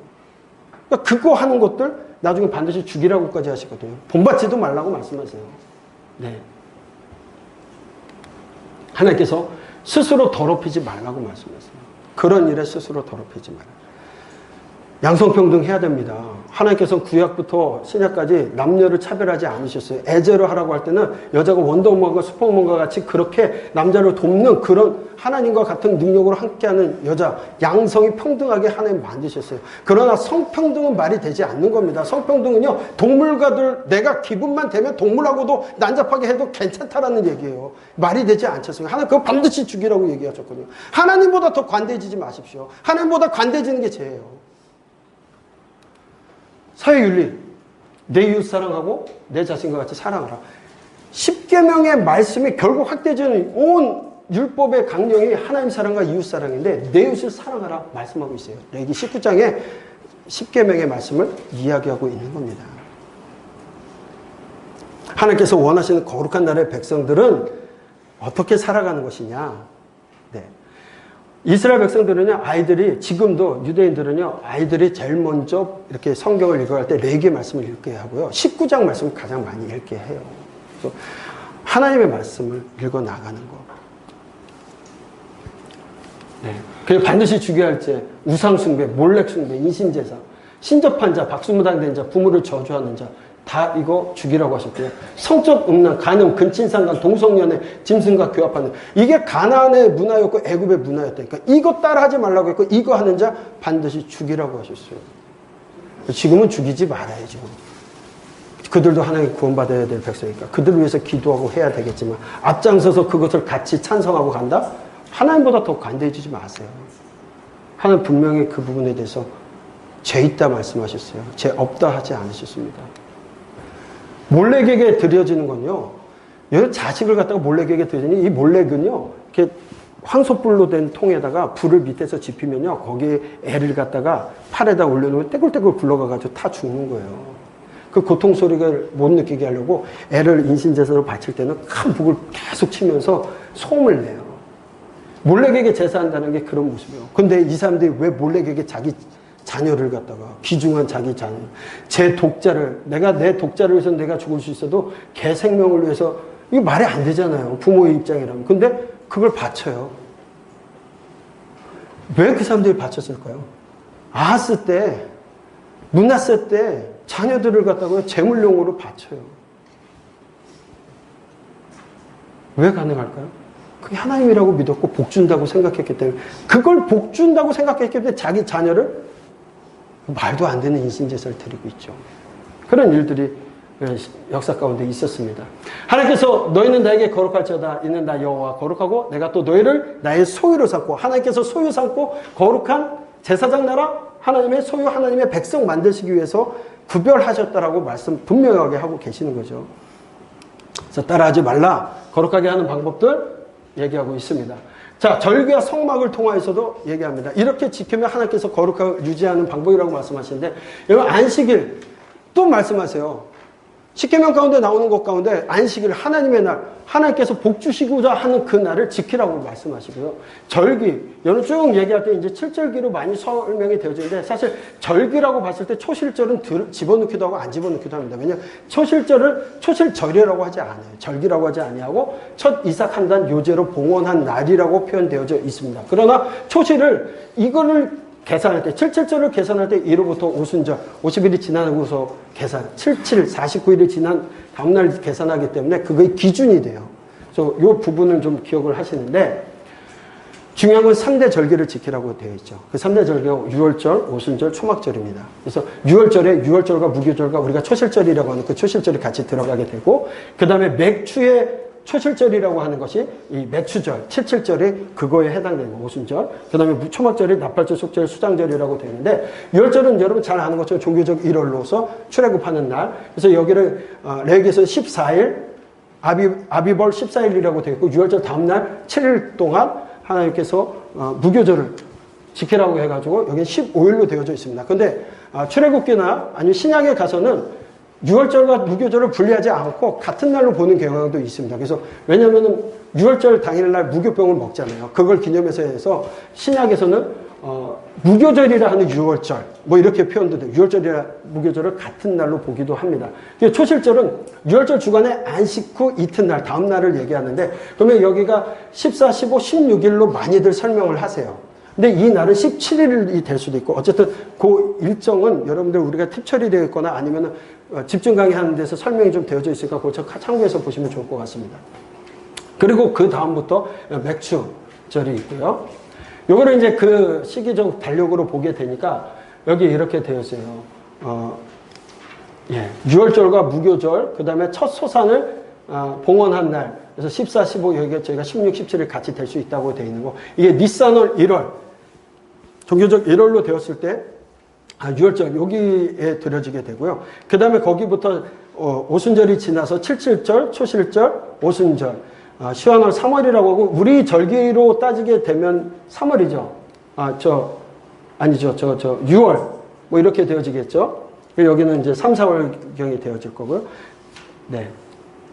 그러니까 그거 하는 것들 나중에 반드시 죽이라고까지 하시거든요. 본받지도 말라고 말씀하세요. 네. 하나님께서 스스로 더럽히지 말라고 말씀하세요. 그런 일에 스스로 더럽히지 말라. 양성평등 해야 됩니다. 하나님께서 구약부터 신약까지 남녀를 차별하지 않으셨어요. 애제로 하라고 할 때는 여자가 원더우먼과 슈퍼우먼과 같이 그렇게 남자를 돕는 그런 하나님과 같은 능력으로 함께하는 여자, 양성이 평등하게 하나님 만드셨어요. 그러나 성평등은 말이 되지 않는 겁니다. 성평등은요, 동물과들 내가 기분만 되면 동물하고도 난잡하게 해도 괜찮다라는 얘기예요. 말이 되지 않겠어요. 하나님 그거 반드시 죽이라고 얘기하셨거든요. 하나님보다 더 관대해지지 마십시오. 하나님보다 관대해지는 게 죄예요. 사회윤리, 내 이웃 사랑하고 내 자신과 같이 사랑하라. 10계명의 말씀이 결국 확대되는 온 율법의 강령이 하나님 사랑과 이웃 사랑인데 내 이웃을 사랑하라 말씀하고 있어요. 레위기 19장에 10계명의 말씀을 이야기하고 있는 겁니다. 하나님께서 원하시는 거룩한 나라의 백성들은 어떻게 살아가는 것이냐? 네. 이스라엘 백성들은요, 아이들이, 지금도 유대인들은요, 아이들이 제일 먼저 이렇게 성경을 읽어갈 때 레위기 말씀을 읽게 하고요, 19장 말씀을 가장 많이 읽게 해요. 그래서 하나님의 말씀을 읽어 나가는 거. 네. 그리고 반드시 죽여야 할 죄, 우상숭배, 몰렉숭배, 인신제사, 신접한 자, 박수무당된 자, 부모를 저주하는 자, 다 이거 죽이라고 하셨고요. 성적 음란, 간음, 근친상간, 동성연애, 짐승과 교합하는 이게 가나안의 문화였고 애굽의 문화였다니까. 이거 따라하지 말라고 했고 이거 하는 자 반드시 죽이라고 하셨어요. 지금은 죽이지 말아야죠. 그들도 하나님 구원받아야 될 백성이니까 그들을 위해서 기도하고 해야 되겠지만 앞장서서 그것을 같이 찬성하고 간다? 하나님보다 더 관대해지지 마세요. 하나님 분명히 그 부분에 대해서 죄 있다 말씀하셨어요. 죄 없다 하지 않으셨습니다. 몰렉에게 드려지는 건요. 여기 자식을 갖다가 몰렉에게 드리니 이 몰렉은요. 이렇게 황소불로 된 통에다가 불을 밑에서 지피면요. 거기에 애를 갖다가 팔에다 올려놓으면 떼굴떼굴 굴러가가지고 타 죽는 거예요. 그 고통 소리를 못 느끼게 하려고 애를 인신제사로 바칠 때는 큰 북을 계속 치면서 소음을 내요. 몰렉에게 제사한다는 게 그런 모습이에요. 근데 이 사람들이 왜 몰렉에게 자기 자녀를 갖다가 귀중한 자기 자녀, 제 독자를 내가 내 독자를 위해서 내가 죽을 수 있어도 걔 생명을 위해서 이거 말이 안 되잖아요. 부모의 입장이라면. 근데 그걸 바쳐요. 왜 그 사람들이 바쳤을까요? 아하스 때, 므낫세 때 자녀들을 갖다가 제물용으로 바쳐요. 왜 가능할까요? 그게 하나님이라고 믿었고 복 준다고 생각했기 때문에 그걸 복 준다고 생각했기 때문에 자기 자녀를 말도 안 되는 인신제사를 드리고 있죠. 그런 일들이 역사 가운데 있었습니다. 하나님께서 너희는 나에게 거룩할지어다. 이는 나 여호와 거룩하고 내가 또 너희를 나의 소유로 삼고 하나님께서 소유 삼고 거룩한 제사장 나라 하나님의 소유 하나님의 백성 만드시기 위해서 구별하셨다라고 말씀 분명하게 하고 계시는 거죠. 그래서 따라하지 말라. 거룩하게 하는 방법들 얘기하고 있습니다. 자, 절기와 성막을 통하여서도 얘기합니다. 이렇게 지키면 하나님께서 거룩하게 유지하는 방법이라고 말씀하시는데 여러분 안식일 또 말씀하세요. 십계명 가운데 나오는 것 가운데 안식일 하나님의 날 하나님께서 복 주시고자 하는 그 날을 지키라고 말씀하시고요. 절기 여러분 쭉 얘기할 때 이제 7절기로 많이 설명이 되어지는데 사실 절기라고 봤을 때 초실절은 집어넣기도 하고 안 집어넣기도 합니다. 왜냐하면 초실절을 초실절이라고 하지 않아요. 절기라고 하지 아니하고 첫 이삭 한단 요제로 봉헌한 날이라고 표현되어져 있습니다. 그러나 초실을 이거를 계산할 때 77절을 계산할 때 1호부터 오순절 50일이 지나고서 계산 77, 49일이 지난 다음날 계산하기 때문에 그게 기준이 돼요. 그래서 이 부분을 좀 기억을 하시는데 중요한 건 3대 절기를 지키라고 되어 있죠. 그 3대 절기가 유월절, 오순절, 초막절입니다. 그래서 유월절에 유월절과 무교절과 우리가 초실절이라고 하는 그 초실절이 같이 들어가게 되고 그 다음에 맥추의 초실절이라고 하는 것이 이 맥추절, 77절이 그거에 해당되는 오순절. 그 다음에 초막절이 나팔절, 속절, 수장절이라고 되는데 유월절은 여러분 잘 아는 것처럼 종교적 일월로서 출애굽하는 날. 그래서 여기를 레위기에서 14일, 아비벌 14일이라고 되어 있고 유월절 다음날 7일 동안 하나님께서 무교절을 지키라고 해가지고 여기 15일로 되어져 있습니다. 근데 출애굽기나 아니면 신약에 가서는 유월절과 무교절을 분리하지 않고 같은 날로 보는 경향도 있습니다. 그래서 왜냐하면 유월절 당일날 무교병을 먹잖아요. 그걸 기념해서 해서 신약에서는 무교절이라 하는 유월절 뭐 이렇게 표현도 돼요. 유월절이라 무교절을 같은 날로 보기도 합니다. 초실절은 유월절 주간에 안식 후 이튿날 다음 날을 얘기하는데 그러면 여기가 14, 15, 16일로 많이들 설명을 하세요. 근데 이 날은 17일이 될 수도 있고 어쨌든 그 일정은 여러분들 우리가 팁 처리되어 있거나 아니면 집중 강의하는 데서 설명이 좀 되어져 있으니까 그걸 참고해서 보시면 좋을 것 같습니다. 그리고 그 다음부터 맥추절이 있고요. 요거는 이제 그 시기적 달력으로 보게 되니까 여기 이렇게 되어 있어요. 6월절과 무교절, 그 다음에 첫 소산을 봉헌한 날, 그래서 14, 15, 여기가 저희가 16, 17일 같이 될 수 있다고 되어 있는 거. 이게 니산월 1월, 종교적 1월로 되었을 때 6월절 여기에 들여지게 되고요. 그 다음에 거기부터 오순절이 지나서 77절, 초실절, 오순절, 시환월 3월이라고 하고 우리 절기로 따지게 되면 3월이죠. 아니죠. 6월 뭐 이렇게 되어지겠죠. 여기는 이제 3, 4월경이 되어질 거고요. 네.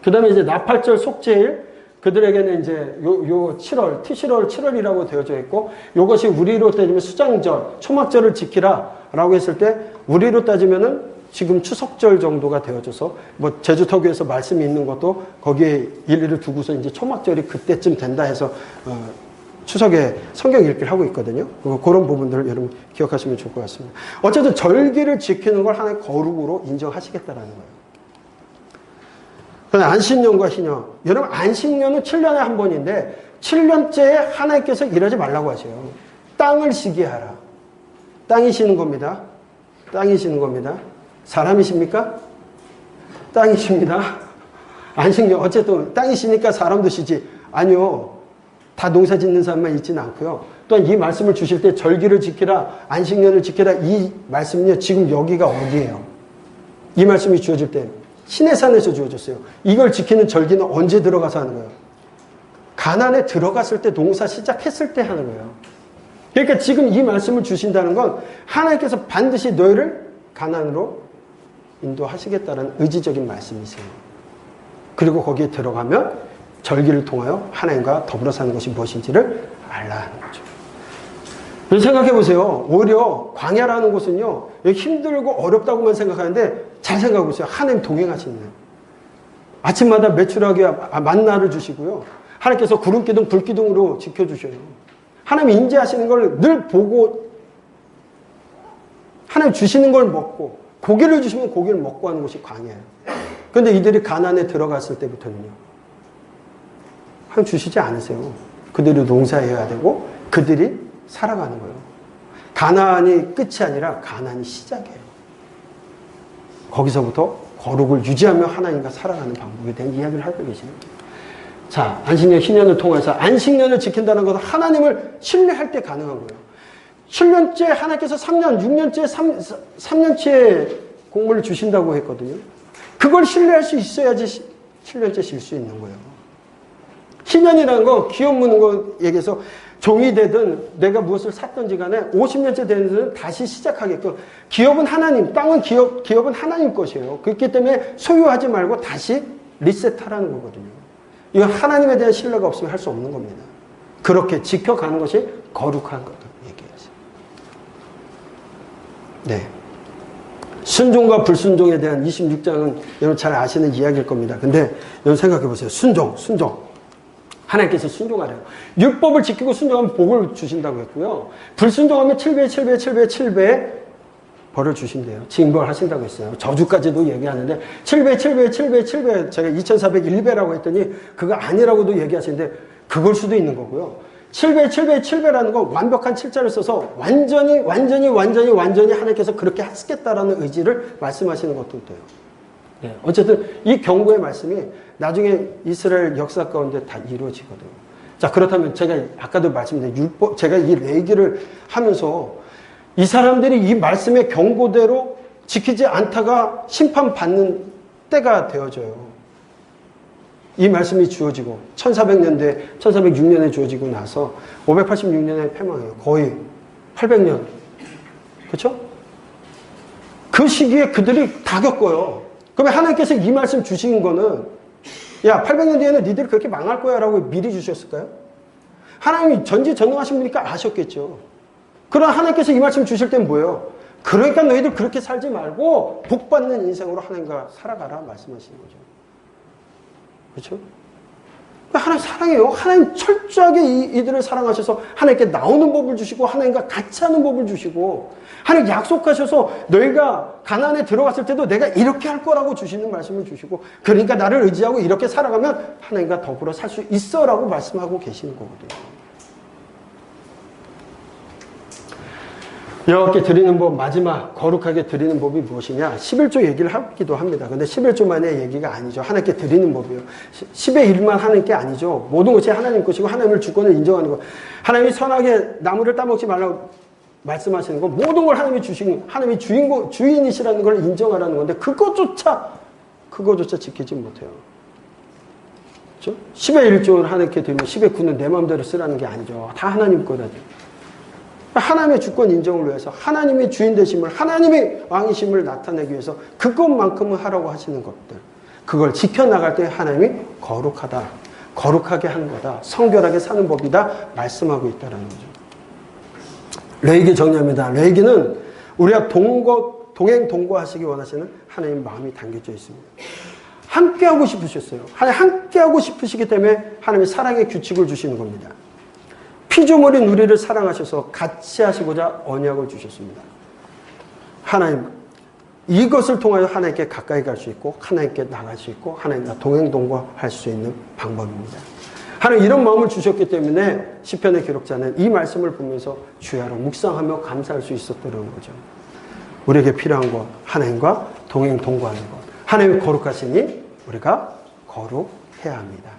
그 다음에 이제 나팔절 속죄일 그들에게는 이제 요 7월, 티실월 7월이라고 되어져 있고 요것이 우리로 따지면 수장절, 초막절을 지키라 라고 했을 때 우리로 따지면은 지금 추석절 정도가 되어져서 뭐 제주터교에서 말씀이 있는 것도 거기에 일리를 두고서 이제 초막절이 그때쯤 된다 해서 추석에 성경 읽기를 하고 있거든요. 그런 부분들을 여러분 기억하시면 좋을 것 같습니다. 어쨌든 절기를 지키는 걸 하나의 거룩으로 인정하시겠다라는 거예요. 안식년과 희년. 여러분, 안식년은 7년에 한 번인데 7년째에 하나님께서 일하지 말라고 하세요. 땅을 쉬게 하라. 땅이 쉬는 겁니다. 땅이 쉬는 겁니다. 사람이십니까? 땅이 쉽니다. 안식년, 어쨌든 땅이 쉬니까 사람도 쉬지. 아니요. 다 농사 짓는 사람만 있지는 않고요. 또한 이 말씀을 주실 때 절기를 지키라, 안식년을 지키라, 이 말씀은요, 지금 여기가 어디예요? 이 말씀이 주어질 때 시내산에서 주어졌어요. 이걸 지키는 절기는 언제 들어가서 하는 거예요? 가나안에 들어갔을 때, 농사 시작했을 때 하는 거예요. 그러니까 지금 이 말씀을 주신다는 건 하나님께서 반드시 너희를 가나안으로 인도하시겠다는 의지적인 말씀이세요. 그리고 거기에 들어가면 절기를 통하여 하나님과 더불어 사는 것이 무엇인지를 알라 하는 거죠. 생각해 보세요. 오히려 광야라는 곳은요, 힘들고 어렵다고만 생각하는데 잘 생각해 보세요. 하나님 동행하시는 거예요. 아침마다 매출하게 만나를 주시고요. 하나님께서 구름기둥, 불기둥으로 지켜주셔요. 하나님 인지하시는 걸 늘 보고 하나님 주시는 걸 먹고 고기를 주시면 고기를 먹고 하는 것이 광야예요. 그런데 이들이 가나안에 들어갔을 때부터는요, 하나님 주시지 않으세요. 그들이 농사해야 되고 그들이 살아가는 거예요. 가나안이 끝이 아니라 가나안이 시작이에요. 거기서부터 거룩을 유지하며 하나님과 살아가는 방법에 대한 이야기를 하고 계시는 거예요. 자, 안식년, 희년을 통해서 안식년을 지킨다는 것은 하나님을 신뢰할 때 가능한 거예요. 7년째 하나님께서 3년, 6년째 3년째 공물을 주신다고 했거든요. 그걸 신뢰할 수 있어야지 7년째 쉴 수 있는 거예요. 희년이라는 건 기업 무는 거 얘기해서 종이 되든 내가 무엇을 샀든지 간에 50년째 되는 데는 다시 시작하게끔, 기업은 하나님, 땅은 기업은 하나님 것이에요. 그렇기 때문에 소유하지 말고 다시 리셋하라는 거거든요. 이건 하나님에 대한 신뢰가 없으면 할 수 없는 겁니다. 그렇게 지켜가는 것이 거룩한 거다 얘기하죠. 네. 순종과 불순종에 대한 26장은 여러분 잘 아시는 이야기일 겁니다. 근데 여러분 생각해 보세요. 순종. 하나님께서 순종하래요. 율법을 지키고 순종하면 복을 주신다고 했고요. 불순종하면 7배의 벌을 주신대요. 징벌하신다고 했어요. 저주까지도 얘기하는데 7배 제가 2401배라고 했더니 그거 아니라고도 얘기하시는데 그걸 수도 있는 거고요. 7배라는 건 완벽한 7자를 써서 완전히 하나님께서 그렇게 하시겠다라는 의지를 말씀하시는 것도 돼요. 네, 어쨌든 이 경고의 말씀이 나중에 이스라엘 역사 가운데 다 이루어지거든요. 자, 그렇다면 제가 아까도 말씀드린 율법, 제가 이 레위기를 하면서 이 사람들이 이 말씀의 경고대로 지키지 않다가 심판받는 때가 되어져요. 이 말씀이 주어지고 1406년에 주어지고 나서 586년에 패망해요. 거의 800년. 그렇죠? 그 시기에 그들이 다 겪어요. 그러면 하나님께서 이 말씀 주신 거는 야, 800년 뒤에는 니들이 그렇게 망할 거야 라고 미리 주셨을까요? 하나님이 전지전능하신 분이니까 아셨겠죠. 그러나 하나님께서 이 말씀 주실 땐 뭐예요? 그러니까 너희들 그렇게 살지 말고 복받는 인생으로 하나님과 살아가라 말씀하시는 거죠. 그렇죠? 하나님 사랑해요. 하나님 철저하게 이들을 사랑하셔서 하나님께 나오는 법을 주시고 하나님과 같이 하는 법을 주시고 하나님 약속하셔서 너희가 가나안에 들어갔을 때도 내가 이렇게 할 거라고 주시는 말씀을 주시고 그러니까 나를 의지하고 이렇게 살아가면 하나님과 더불어 살 수 있어 라고 말씀하고 계시는 거거든요. 여호와께 드리는 법, 마지막 거룩하게 드리는 법이 무엇이냐? 11조 얘기를 하기도 합니다. 근데 11조만의 얘기가 아니죠. 하나님께 드리는 법이요. 10의 1만 하는 게 아니죠. 모든 것이 하나님 것이고 하나님을 주권을 인정하는 것. 하나님이 선하게 나무를 따먹지 말라고 말씀하시는 거, 모든 걸 하나님이 주신, 하나님이 주인이시라는 걸 인정하라는 건데 그것조차 지키지 못해요. 그렇죠? 10의 1조를 하나님께 드리면 10의 9는 내 마음대로 쓰라는 게 아니죠. 다 하나님 거다. 하나님의 주권 인정을 위해서 하나님의 주인 되심을, 하나님의 왕이심을 나타내기 위해서 그것만큼은 하라고 하시는 것들, 그걸 지켜나갈 때 하나님이 거룩하다, 거룩하게 하는 거다, 성결하게 사는 법이다 말씀하고 있다는 거죠. 레위기 정리합니다. 레위기는 우리가 동행 동거하시기 원하시는 하나님의 마음이 담겨져 있습니다. 함께하고 싶으셨어요. 하나님 함께하고 싶으시기 때문에 하나님의 사랑의 규칙을 주시는 겁니다. 피조물인 우리를 사랑하셔서 같이 하시고자 언약을 주셨습니다. 하나님, 이것을 통하여 하나님께 가까이 갈 수 있고 하나님께 나갈 수 있고 하나님과 동행동거할 수 있는 방법입니다. 하나님 이런 마음을 주셨기 때문에 시편의 기록자는 이 말씀을 보면서 주야로 묵상하며 감사할 수 있었다는 거죠. 우리에게 필요한 것, 하나님과 동행동거하는 것. 하나님이 거룩하시니 우리가 거룩해야 합니다.